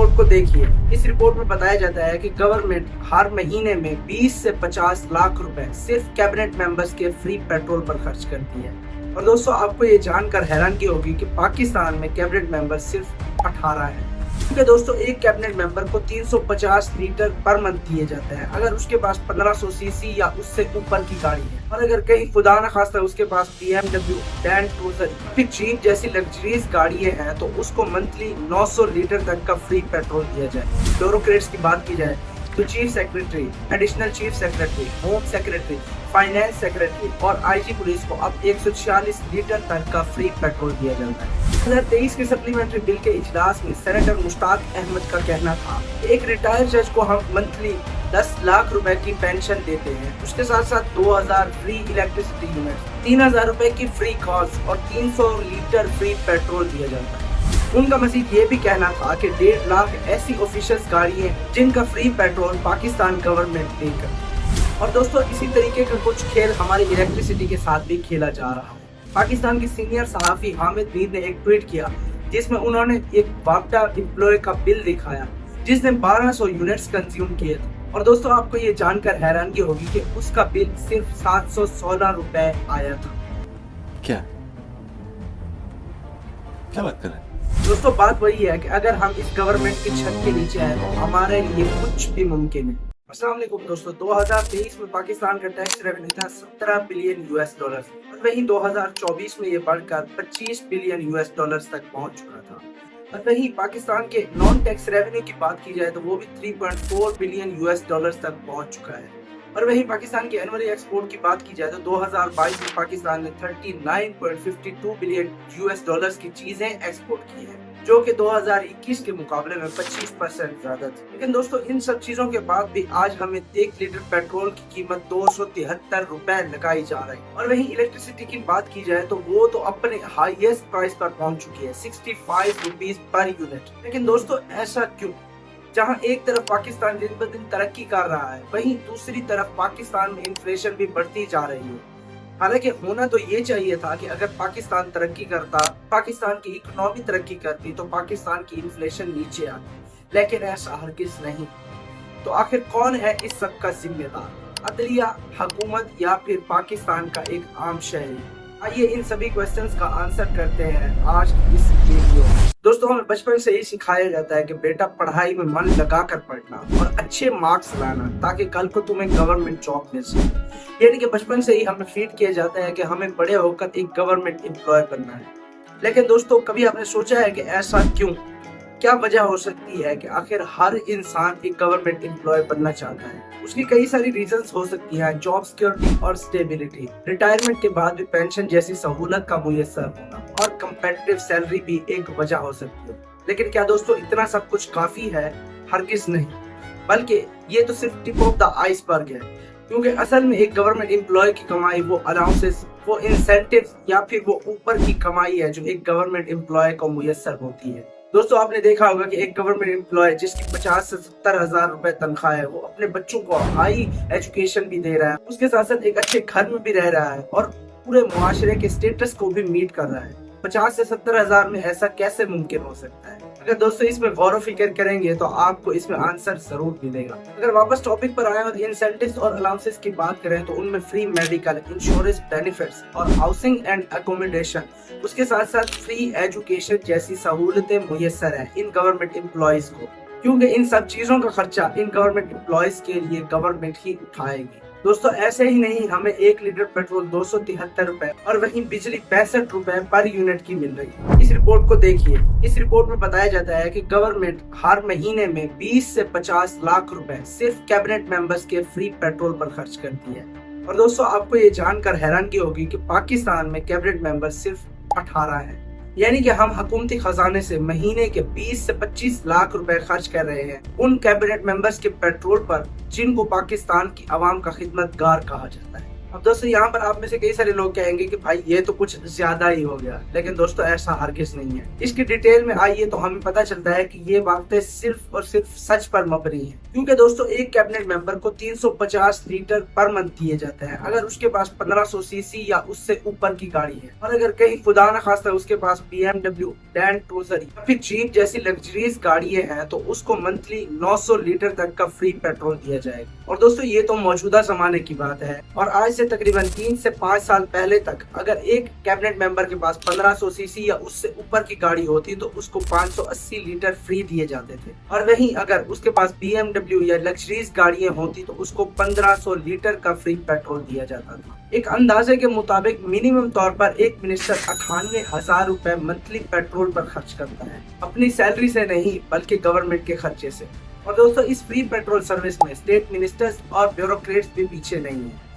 Report को देखिए। इस रिपोर्ट में बताया जाता है कि गवर्नमेंट हर महीने में 20 से 50 लाख रुपए सिर्फ कैबिनेट मेंबर्स के फ्री पेट्रोल पर खर्च करती है। और दोस्तों, आपको ये जानकर हैरानगी होगी कि पाकिस्तान में कैबिनेट मेंबर सिर्फ 18 है। क्योंकि दोस्तों, एक कैबिनेट मेंबर को 350 लीटर पर मंथ दिए जाते हैं अगर उसके पास 1500 सीसी या उससे ऊपर की गाड़ी है। और अगर कहीं खुदा न खास्ता उसके पास BMW, लैंड क्रूजर फिर जीप जैसी लग्जरीज गाड़ियां हैं तो उसको मंथली 900 लीटर तक का फ्री पेट्रोल दिया जाए। ब्यूरोक्रेट्स की बात की जाए तो chief secretary, additional chief secretary, home secretary, finance secretary और IG पुलिस को अब 146 लीटर तक का फ्री पेट्रोल दिया जाता है। 2023 के सप्लीमेंट्री बिल के इजलास में सेनेटर मुश्ताक अहमद का कहना था, एक रिटायर्ड जज को हम मंथली 10 लाख रुपए की पेंशन देते हैं, उसके साथ साथ 2000 फ्री इलेक्ट्रिसिटी यूनिट, 3000 रुपए की फ्री कॉल्स और 300 लीटर फ्री पेट्रोल दिया जाता है। उनका मजीद ये भी कहना था कि 1.5 लाख ऐसी ऑफिशियल्स गाड़ी हैं जिनका फ्री पेट्रोल पाकिस्तान गवर्नमेंट पे करती है। और दोस्तों, इसी तरीके का कुछ खेल हमारी इलेक्ट्रिसिटी के साथ भी खेला जा रहा है। पाकिस्तान के सीनियर सहाफी हामिद मीर ने एक ट्वीट किया जिसमें उन्होंने एक वापडा एम्प्लॉय का बिल दिखाया जिसने 1200 यूनिट्स कंज्यूम किए थे। और दोस्तों, आपको ये जानकर हैरानगी होगी कि उसका बिल सिर्फ 716 रुपए आया था। क्या बात कर रहे हैं दोस्तों, बात वही है कि अगर हम इस गवर्नमेंट की छत के नीचे हैं तो हमारे लिए कुछ भी मुमकिन है। अस्सलाम वालेकुम दोस्तों, 2023 में पाकिस्तान का टैक्स रेवेन्यू था $17 बिलियन और वहीं 2024 में ये बढ़कर $25 बिलियन तक पहुंच चुका था। और वहीं पाकिस्तान के नॉन टैक्स रेवेन्यू की बात की जाए तो वो भी 3.4 बिलियन तक पहुंच चुका है। और वहीं पाकिस्तान के एनुअली एक्सपोर्ट की बात की जाए तो 2022 में पाकिस्तान ने 39.52 बिलियन की चीजें एक्सपोर्ट की है, जो कि 2021 के मुकाबले में 25% ज्यादा थी। लेकिन दोस्तों, इन सब चीजों के बाद भी आज हमें 1 लीटर पेट्रोल की कीमत 273 रुपए लगाई जा रही है। और वहीं इलेक्ट्रिसिटी की बात की जाए तो वो तो अपने हाईएस्ट प्राइस पर पहुंच चुकी है, 65 रुपीज पर यूनिट। लेकिन दोस्तों, ऐसा क्यों? जहां एक तरफ पाकिस्तान दिन ब दिन तरक्की कर रहा है, वहीं दूसरी तरफ पाकिस्तान में इन्फ्लेशन भी बढ़ती जा रही है। हालांकि होना तो ये चाहिए था कि अगर पाकिस्तान तरक्की करता, पाकिस्तान की इकोनॉमी तरक्की करती तो पाकिस्तान की इन्फ्लेशन नीचे आती, लेकिन ऐसा हरगिज नहीं। तो आखिर कौन है इस सब का जिम्मेदार? अदलिया, हुकूमत या फिर पाकिस्तान का एक आम शहरी? आइए इन सभी क्वेश्चंस का आंसर करते हैं आज की इस वीडियो में। दोस्तों, हमें बचपन से ही सिखाया जाता है कि बेटा पढ़ाई में मन लगा कर पढ़ना और अच्छे मार्क्स लाना ताकि कल को तुम्हें गवर्नमेंट जॉब मिल सके। यानी कि बचपन से ही हमें फीड किया जाता है कि हमें बड़े होकर एक गवर्नमेंट एम्प्लॉय बनना है। लेकिन दोस्तों, कभी आपने सोचा है कि ऐसा क्यों? क्या वजह हो सकती है कि आखिर हर इंसान एक गवर्नमेंट एम्प्लॉय बनना चाहता है? उसकी कई सारी रीजंस हो सकती हैं, जॉब सिक्योरिटी और स्टेबिलिटी, रिटायरमेंट के बाद भी पेंशन जैसी सहूलत का मुयस्सर होना और कम्पेटिटिव सैलरी भी एक वजह हो सकती है। लेकिन क्या दोस्तों, इतना सब कुछ काफी है? हरगिज नहीं, बल्कि ये तो सिर्फ टिप ऑफ द आइसबर्ग है। क्योंकि असल में एक गवर्नमेंट एम्प्लॉय की कमाई, वो अलाउंसेस, वो इंसेंटिव्स या फिर वो ऊपर की कमाई है जो एक गवर्नमेंट एम्प्लॉय को मुयस्सर होती है। दोस्तों, आपने देखा होगा कि एक गवर्नमेंट एम्प्लॉय जिसकी 50 से 70 हजार रुपए तनख्वाह है, वो अपने बच्चों को हाई एजुकेशन भी दे रहा है, उसके साथ साथ एक अच्छे घर में भी रह रहा है और पूरे मुआशरे के स्टेटस को भी मीट कर रहा है। 50 से 70 हजार में ऐसा कैसे मुमकिन हो सकता है? अगर दोस्तों इसमें गौर व फिक्र करेंगे तो आपको इसमें आंसर जरूर मिलेगा। अगर वापस टॉपिक पर आए और इंसेंटिव्स और अलाउंसेस की बात करें तो उनमें फ्री मेडिकल इंश्योरेंस बेनिफिट्स और हाउसिंग एंड अकोमोडेशन, उसके साथ साथ फ्री एजुकेशन जैसी सहूलतें मुयस्सर है इन गवर्नमेंट एम्प्लॉयज को। क्योंकि इन सब चीजों का खर्चा इन गवर्नमेंट एम्प्लॉयज के लिए गवर्नमेंट ही उठाएगी। दोस्तों, ऐसे ही नहीं, हमें 1 लीटर पेट्रोल 273 रुपए और वहीं बिजली 65 रुपए पर यूनिट की मिल रही है। इस रिपोर्ट को देखिए। इस रिपोर्ट में बताया जाता है कि गवर्नमेंट हर महीने में 20 से 50 लाख रुपए सिर्फ कैबिनेट मेंबर्स के फ्री पेट्रोल पर खर्च करती है। और दोस्तों, आपको ये जानकर हैरानगी होगी कि पाकिस्तान में कैबिनेट मेंबर सिर्फ 18 है। यानी कि हम हुकूमती खजाने से महीने के 20 से 25 लाख रुपए खर्च कर रहे हैं उन कैबिनेट मेंबर्स के पेट्रोल पर जिनको पाकिस्तान की आवाम का खिदमतगार कहा जाता है। अब दोस्तों यहाँ पर आप में से कई सारे लोग कहेंगे कि भाई ये तो कुछ ज्यादा ही हो गया, लेकिन दोस्तों ऐसा हरगिज नहीं है। इसकी डिटेल में आइए तो हमें पता चलता है कि ये बातें सिर्फ और सिर्फ सच पर मबनी है। क्योंकि दोस्तों एक कैबिनेट मेंबर को 350 लीटर पर मंथ दिए जाते हैं अगर उसके पास 1500 सीसी या उससे ऊपर की गाड़ी है, और अगर कहीं खुदा न खास्ता उसके पास BMW, लैंड क्रूजर या फिर जीप जैसी लग्जरीज गाड़ियां हैं तो उसको मंथली 900 लीटर तक का फ्री पेट्रोल दिया जाएगा। और दोस्तों ये तो मौजूदा जमाने की बात है, और आज से तकरीबन 3 से 5 साल पहले तक अगर एक कैबिनेट मेंबर के पास 1500 सीसी या उससे ऊपर की गाड़ी होती तो उसको 580 लीटर फ्री दिए जाते थे, और वहीं अगर उसके पास BMW या लग्जरीज गाड़ियां होती तो उसको 1500 लीटर का फ्री पेट्रोल दिया जाता था। एक अंदाजे के मुताबिक मिनिमम तौर पर एक मिनिस्टर 98,000 रुपए मंथली पेट्रोल पर खर्च करता है, अपनी सैलरी से नहीं बल्कि गवर्नमेंट के खर्चे से। और दोस्तों इस फ्री पेट्रोल सर्विस में स्टेट मिनिस्टर्स और ब्यूरोक्रेट्स भी पीछे नहीं है।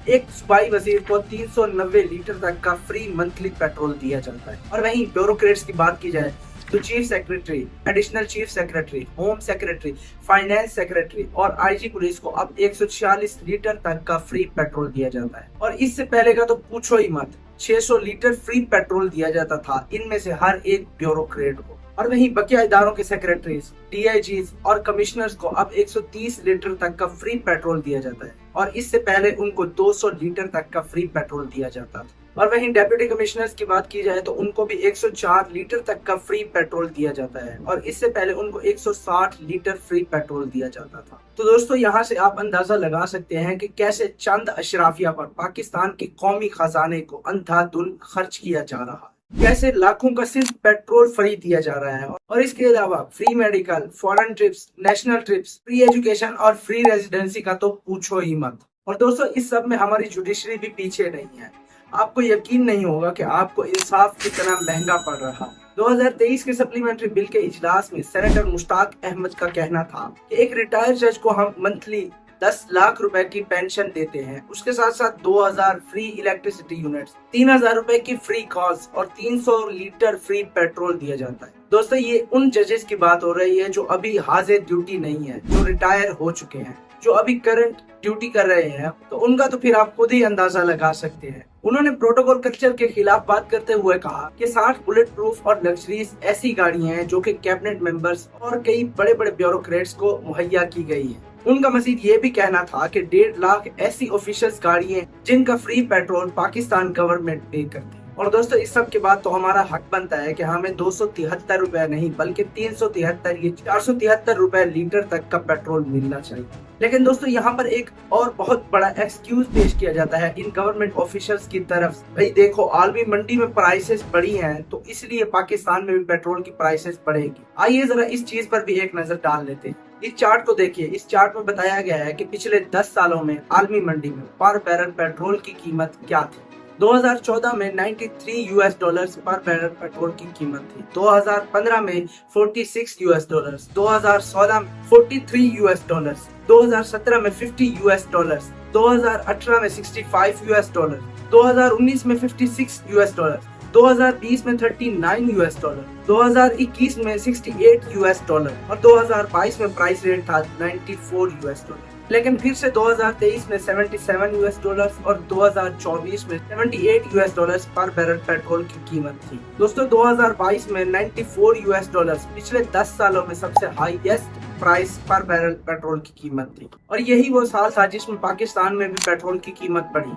एक सूबाई वजीर को 390 लीटर तक का फ्री मंथली पेट्रोल दिया जाता है, और वहीं ब्यूरोक्रेट्स की बात की जाए तो chief secretary, additional chief secretary, home secretary, finance secretary और IG पुलिस को अब 146 लीटर तक का फ्री पेट्रोल दिया जाता है। और इससे पहले का तो पूछो ही मत, 600 लीटर फ्री पेट्रोल दिया जाता था इनमें से हर एक ब्यूरोक्रेट को। और वहीं बकिया इदारों के सेक्रेटरीज, DIGs और कमिश्नर्स को अब 130 लीटर तक का फ्री पेट्रोल दिया जाता है, और इससे पहले उनको 200 लीटर तक का फ्री पेट्रोल दिया जाता था। और वहीं डेप्यूटी कमिश्नर्स की बात की जाए तो उनको भी 104 लीटर तक का फ्री पेट्रोल दिया जाता है, और इससे पहले उनको 160 लीटर फ्री पेट्रोल दिया जाता था। तो दोस्तों यहाँ से आप अंदाजा लगा सकते हैं कि कैसे चंद अशराफिया पर पाकिस्तान के कौमी खजाने को अंधाधुंध खर्च किया जा रहा है, कैसे लाखों का सिर्फ पेट्रोल फ्री दिया जा रहा है, और इसके अलावा free medical, foreign trips, national trips, free education और फ्री रेजिडेंसी का तो पूछो ही मत। और दोस्तों इस सब में हमारी जुडिशरी भी पीछे नहीं है। आपको यकीन नहीं होगा कि आपको इंसाफ कितना महंगा पड़ रहा है। 2023 के सप्लीमेंट्री बिल के इजलास में सेनेटर मुश्ताक अहमद का कहना था कि एक रिटायर्ड जज को हम मंथली 10 लाख रुपए की पेंशन देते हैं, उसके साथ साथ 2000 फ्री इलेक्ट्रिसिटी यूनिट्स, 3000 रुपए की फ्री कॉल्स और 300 लीटर फ्री पेट्रोल दिया जाता है। दोस्तों ये उन जजेस की बात हो रही है जो अभी हाजिर ड्यूटी नहीं है, जो रिटायर हो चुके हैं, जो अभी करंट ड्यूटी कर रहे हैं, तो उनका तो फिर आप खुद ही अंदाजा लगा सकते हैं। उन्होंने प्रोटोकॉल कल्चर के खिलाफ बात करते हुए कहा कि 60 बुलेट प्रूफ और लग्जरीज ऐसी गाड़ियां हैं जो कि कैबिनेट मेंबर्स और कई बड़े बड़े ब्यूरोक्रेट्स को मुहैया की गई है। उनका मजीद ये भी कहना था कि 1.5 लाख ऐसी ऑफिशियल्स गाड़ियां जिनका फ्री पेट्रोल पाकिस्तान गवर्नमेंट पे करती है। और दोस्तों इस सब के बाद तो हमारा हक बनता है कि हमें 273 रुपए नहीं बल्कि 373 ये 473 रुपए लीटर तक का पेट्रोल मिलना चाहिए। लेकिन दोस्तों यहाँ पर एक और बहुत बड़ा एक्सक्यूज पेश किया जाता है इन गवर्नमेंट ऑफिशियल्स की तरफ। भाई देखो, आलमी मंडी में प्राइसेस बढ़ी हैं तो इसलिए पाकिस्तान में भी पेट्रोल की प्राइसेस बढ़ेगी। आइए जरा इस चीज पर भी एक नजर डाल लेते हैं। इस चार्ट को देखिए। इस चार्ट में बताया गया है कि पिछले 10 सालों में आलमी मंडी में पर बैरल पेट्रोल की कीमत क्या थी। 2014 में 93 US डॉलर्स पर बैरल पेट्रोल की कीमत थी। 2015 में 46 US डॉलर्स, 2016 में 43 US डॉलर्स, 2017 में 50 US डॉलर्स, 2018 में 65 US डॉलर, 2019 में 56 US डॉलर, 2020 में 39 US डॉलर, 2021 में 68 US डॉलर और 2022 में प्राइस रेट था 94 US डॉलर। लेकिन फिर से 2023 में 77 US डॉलर्स और 2024 में 78 US डॉलर्स पर बैरल पेट्रोल की कीमत थी। दोस्तों 2022 में 94 US डॉलर्स पिछले 10 सालों में सबसे हाईएस्ट प्राइस पर बैरल पेट्रोल की कीमत थी। और यही वो साल था जिसमें पाकिस्तान में भी पेट्रोल की कीमत बढ़ी।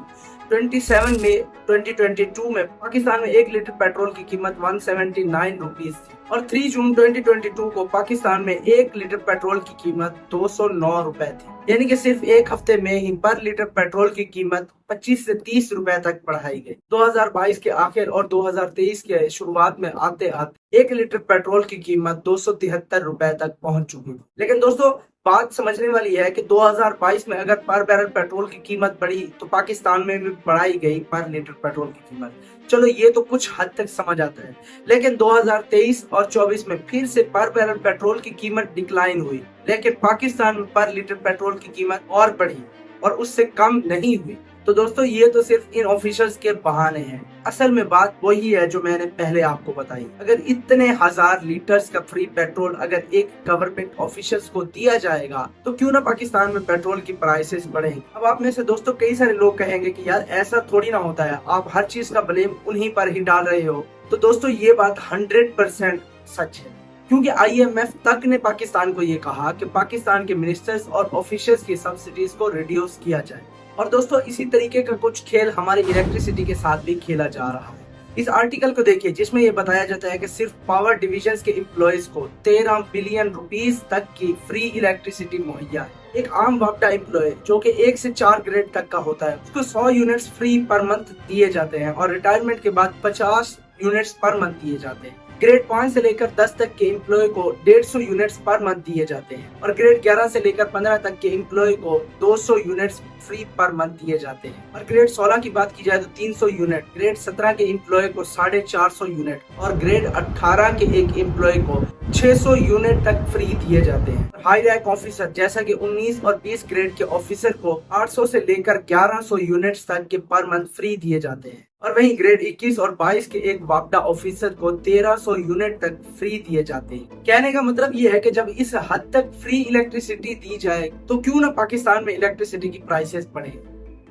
27 मई 2022 में पाकिस्तान में 1 लीटर पेट्रोल की कीमत 179 रुपीस थी और 3 जून 2022 को पाकिस्तान में 1 लीटर पेट्रोल की कीमत 209 रुपए थी। यानी कि सिर्फ एक हफ्ते में ही पर लीटर पेट्रोल की कीमत 25 से 30 रुपए तक बढ़ाई गई। 2022 के आखिर और 2023 के शुरुआत में आते आते 1 लीटर पेट्रोल की कीमत 273 रुपए तक पहुंच चुकी थी। लेकिन दोस्तों बात समझने वाली है कि 2022 में अगर पर बैरल पेट्रोल की कीमत बढ़ी तो पाकिस्तान में भी बढ़ाई गई पर लीटर पेट्रोल की कीमत। चलो ये तो कुछ हद तक समझ आता है, लेकिन 2023 और 24 में फिर से पर बैरल पेट्रोल की कीमत डिक्लाइन हुई, लेकिन पाकिस्तान में पर लीटर पेट्रोल की कीमत और बढ़ी और उससे कम नहीं हुई। तो दोस्तों ये तो सिर्फ इन ऑफिसर्स के बहाने हैं। असल में बात वही है जो मैंने पहले आपको बताई। अगर इतने हजार लीटर्स का फ्री पेट्रोल अगर एक गवर्नमेंट ऑफिसर्स को दिया जाएगा तो क्यों ना पाकिस्तान में पेट्रोल की प्राइसेस बढ़े। अब आप में से दोस्तों कई सारे लोग कहेंगे कि यार ऐसा थोड़ी ना होता है, आप हर चीज का ब्लेम उन्हीं पर ही डाल रहे हो। तो दोस्तों ये बात 100% सच है, क्योंकि IMF तक ने पाकिस्तान को ये कहा कि पाकिस्तान के मिनिस्टर्स और ऑफिसर्स की सब्सिडीज को रिड्यूस किया जाए। और दोस्तों इसी तरीके का कुछ खेल हमारे इलेक्ट्रिसिटी के साथ भी खेला जा रहा है। इस आर्टिकल को देखिए जिसमें ये बताया जाता है कि सिर्फ पावर डिविजन्स के एम्प्लॉयज को 13 बिलियन रुपीस तक की फ्री इलेक्ट्रिसिटी मुहैया है। एक आम वापडा एम्प्लॉय जो कि 1 से 4 ग्रेड तक का होता है उसको 100 यूनिट्स फ्री पर मंथ दिए जाते हैं और रिटायरमेंट के बाद 50 यूनिट्स पर मंथ दिए जाते हैं। ग्रेड 5 से लेकर 10 तक के एम्प्लॉय को 150 यूनिट्स पर मंथ दिए जाते हैं और ग्रेड 11 से लेकर 15 तक के एम्प्लॉय को 200 यूनिट्स फ्री पर मंथ दिए जाते हैं। और ग्रेड 16 की बात की जाए तो 300 यूनिट, ग्रेड 17 के एम्प्लॉय को 450 यूनिट और ग्रेड 18 के एक एम्प्लॉय को 600 यूनिट तक फ्री दिए जाते हैं। हाई रैंक ऑफिसर जैसा कि 19 और 20 ग्रेड के ऑफिसर को 800 से लेकर 1100 यूनिट्स तक के पर मंथ फ्री दिए जाते हैं और वहीं ग्रेड 21 और 22 के एक वापडा ऑफिसर को 1300 यूनिट तक फ्री दिए जाते हैं। कहने का मतलब ये है कि जब इस हद तक फ्री इलेक्ट्रिसिटी दी जाए तो क्यों ना पाकिस्तान में इलेक्ट्रिसिटी की प्राइसेस बढ़े।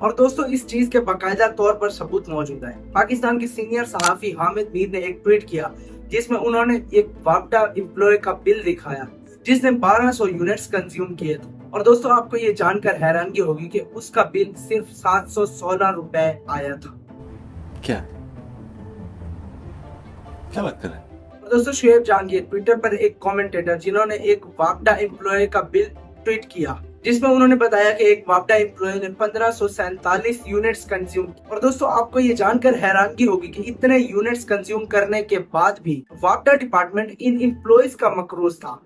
और दोस्तों इस चीज के बाकायदा तौर पर सबूत मौजूद है। पाकिस्तान के सीनियर सहाफी हामिद मीर ने एक ट्वीट किया जिसमें उन्होंने एक वापडा एम्प्लॉय का बिल दिखाया जिसने 1200 यूनिट्स कंज्यूम किए थे। और दोस्तों आपको ये जानकर हैरानगी होगी कि उसका बिल सिर्फ 716 रुपए आया था। क्या क्या बात कर रहे हैं? और दोस्तों शुएब जहांगीर ट्विटर पर एक कमेंटेटर जिन्होंने एक वापडा एम्प्लॉय का बिल ट्वीट किया जिसमें उन्होंने बताया कि एक वापडा एम्प्लॉय ने 1547 यूनिट्स कंज्यूम। और दोस्तों आपको ये जानकर हैरानगी होगी कि इतने यूनिट्स कंज्यूम करने के बाद भी वापडा डिपार्टमेंट इन एम्प्लॉयज का मकरूज था।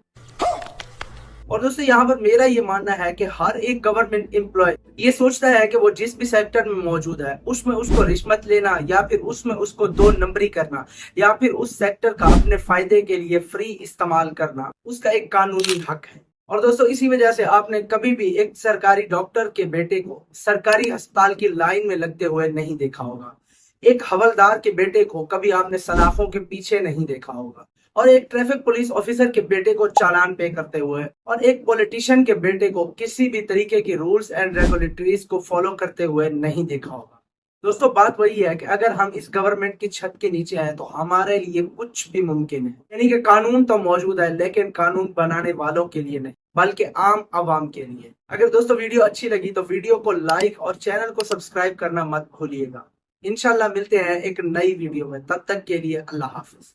और दोस्तों यहाँ पर मेरा ये मानना है कि हर एक गवर्नमेंट एम्प्लॉय ये सोचता है कि वो जिस भी सेक्टर में मौजूद है उसमें उसको रिश्वत लेना या फिर उसमें उसको 2 नंबरी करना या फिर उस सेक्टर का अपने फायदे के लिए फ्री इस्तेमाल करना उसका एक कानूनी हक है। और दोस्तों इसी वजह से आपने कभी भी एक सरकारी डॉक्टर के बेटे को सरकारी अस्पताल की लाइन में लगते हुए नहीं देखा होगा। एक हवलदार के बेटे को कभी आपने सलाखों के पीछे नहीं देखा होगा और एक ट्रैफिक पुलिस ऑफिसर के बेटे को चालान पे करते हुए और एक पॉलिटिशियन के बेटे को किसी भी तरीके की रूल्स एंड रेगुलेटरीज को फॉलो करते हुए नहीं देखा होगा। दोस्तों बात वही है कि अगर हम इस गवर्नमेंट की छत के नीचे आए तो हमारे लिए कुछ भी मुमकिन है। यानी कि कानून तो मौजूद है लेकिन कानून बनाने वालों के लिए नहीं बल्कि आम आवाम के लिए। अगर दोस्तों वीडियो अच्छी लगी तो वीडियो को लाइक और चैनल को सब्सक्राइब करना मत भूलिएगा। इंशाल्लाह मिलते हैं एक नई वीडियो में, तब तक के लिए अल्लाह हाफिज।